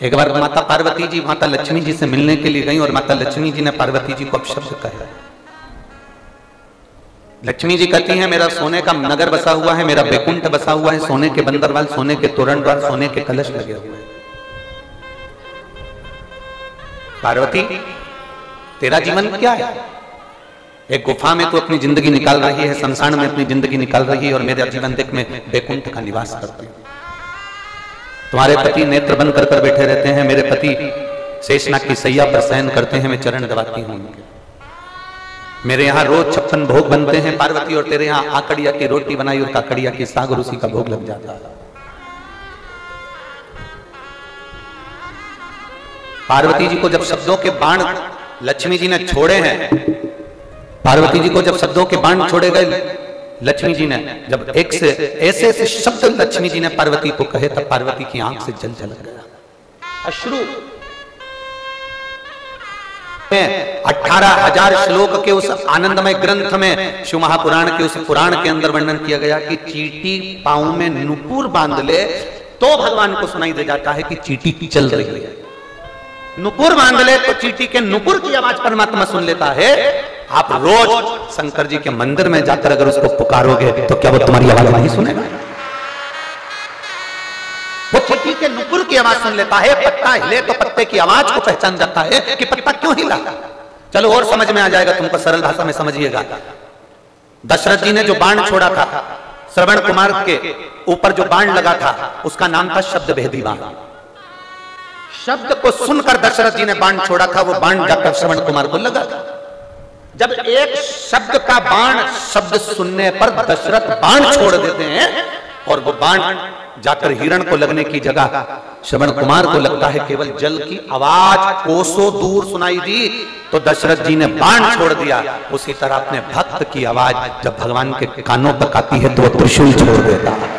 एक बार माता पार्वती जी माता लक्ष्मी जी से मिलने के लिए गई और माता लक्ष्मी जी ने पार्वती जी को अपशब्द कहा। लक्ष्मी जी कहती हैं मेरा सोने का नगर बसा हुआ है, मेरा बैकुंठ बसा हुआ है, सोने के बंदरवाल, सोने के तोरणद्वार, सोने के कलश लगे हुए हैं। पार्वती तेरा जीवन क्या है? एक गुफा में तू अपनी जिंदगी निकाल रही है, शमशान में अपनी जिंदगी निकाल रही है और मेरा जीवन देख में बैकुंठ का निवास करती हूं। तुम्हारे पति नेत्र बंद कर कर बैठे रहते हैं, मेरे पति शेषनाग की सैया पर शयन करते हैं, मैं चरण दबाती हूं उनके। मेरे यहाँ रोज 56 भोग बनते हैं पार्वती, और तेरे यहाँ आकड़िया की रोटी बनाई और काकड़िया की साग और उसी का भोग लग जाता है। पार्वती जी को जब शब्दों के बाण लक्ष्मी जी ने छोड़े हैं, पार्वती जी को जब शब्दों के बाण छोड़े गए लक्ष्मी जी ने, जब एक से ऐसे ऐसे शब्द लक्ष्मी जी ने पार्वती को कहे तब पार्वती की आंख से जल झलक गया, अश्रु। 18,000 श्लोक के उस आनंदमय ग्रंथ में शिव महापुराण के उस पुराण के अंदर वर्णन किया गया कि चींटी पांव में नुपुर बांध ले तो भगवान को सुनाई दे जाता है कि चींटी चल रही है। नुपुर बांध ले तो चींटी के नुपुर की आवाज परमात्मा सुन लेता है। आप रोज शंकर जी के मंदिर में जाकर अगर उसको पुकारोगे तो क्या वो तुम्हारी आवाज नहीं सुनेगा? वो चींटी के नुपुर की आवाज सुन लेता है। पत्ता हिले तो पत्ते की आवाज को पहचान जाता है कि पत्ता क्यों हिला। चलो और समझ में आ जाएगा तुमको, सरल भाषा में समझिएगा। दशरथ जी ने जो बाण छोड़ा था, श्रवण कुमार के ऊपर जो बाण लगा था उसका नाम था शब्द भेदी बाण। शब्द को सुनकर दशरथ जी ने बाण छोड़ा था, वो बाण जाकर श्रवण कुमार को लगा था। जब एक शब्द का बाण शब्द सुनने पर दशरथ बाण छोड़ देते हैं और वो बाण जाकर हिरण को लगने की जगह श्रवण कुमार को लगता है केवल जल की आवाज कोसों दूर सुनाई दी तो दशरथ जी ने बाण छोड़ दिया। उसी तरह अपने भक्त की आवाज जब भगवान के कानों तक आती है तो वो त्रिशूल छोड़ देता है।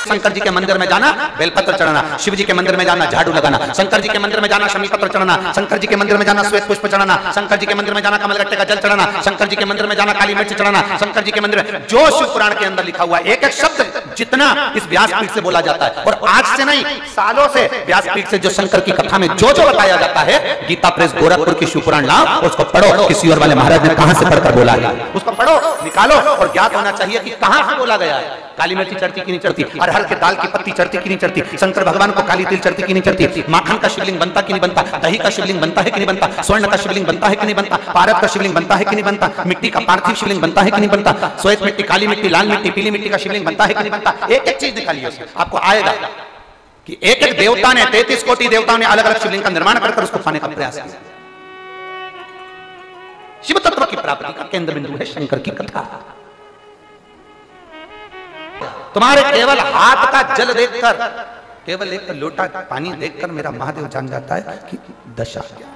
शंकर जी के मंदिर में जाना बेलपत्र चढ़ाना, शिव जी के मंदिर में जाना झाड़ू लगाना, शंकर जी के मंदिर में जाना शमी पत्र चढ़ाना, शंकर जी के मंदिर में जाना श्वेत पुष्प चढ़ाना, शंकर जी के मंदिर में जाना कमलगट्टे का जल चढ़ाना, शंकर जी के मंदिर में जाना काली मिर्च चढ़ाना, शंकर जी के मंदिर में जो शिव पुराण के अंदर लिखा हुआ एक एक शब्द जितना इस व्यासपीठ से बोला जाता है, और आज से नहीं सालों से व्यासपीठ से जो शंकर की कथा में जो जो बताया जाता है, गीता प्रेस गोरखपुर की शिव पुराण लाओ, उसको पढ़ो किसी और वाले महाराज ने कहां से पढ़कर बोला है, उसको पढ़ो निकालो और ज्ञात होना चाहिए कि कहां से बोला गया है। काली मिर्ची चढ़ती की नहीं चढ़ती, अरहर के दाल की पत्ती चढ़ती की नहीं चढ़ती, शंकर भगवान को काली तिल चढ़ती की नहीं चढ़ती, माखन का शिवलिंग बनता कि नहीं बनता, दही का शिवलिंग बनता है कि नहीं बनता, स्वर्ण का शिवलिंग बनता है कि नहीं बनता, पारद का शिवलिंग बनता है कि नहीं बनता, मिट्टी का पार्थिव शिवलिंग बनता है कि नहीं बनता, श्वेत मिट्टी, काली मिट्टी, लाल मिट्टी, पीली मिट्टी का शिवलिंग बनता है कि नहीं बनता। एक एक चीज निकालिए उसमें आपको आएगा कि एक एक देवता ने 33 कोटि देवताओं ने अलग अलग शिवलिंग का निर्माण कर उसको पाने का प्रयास किया। शिव तत्व की प्राप्ति का केंद्र बिंदु है शंकर की कथा। तुम्हारे केवल हाथ का जल देखकर, केवल एक लोटा पानी देखकर मेरा महादेव जान जाता है कि दशा क्या।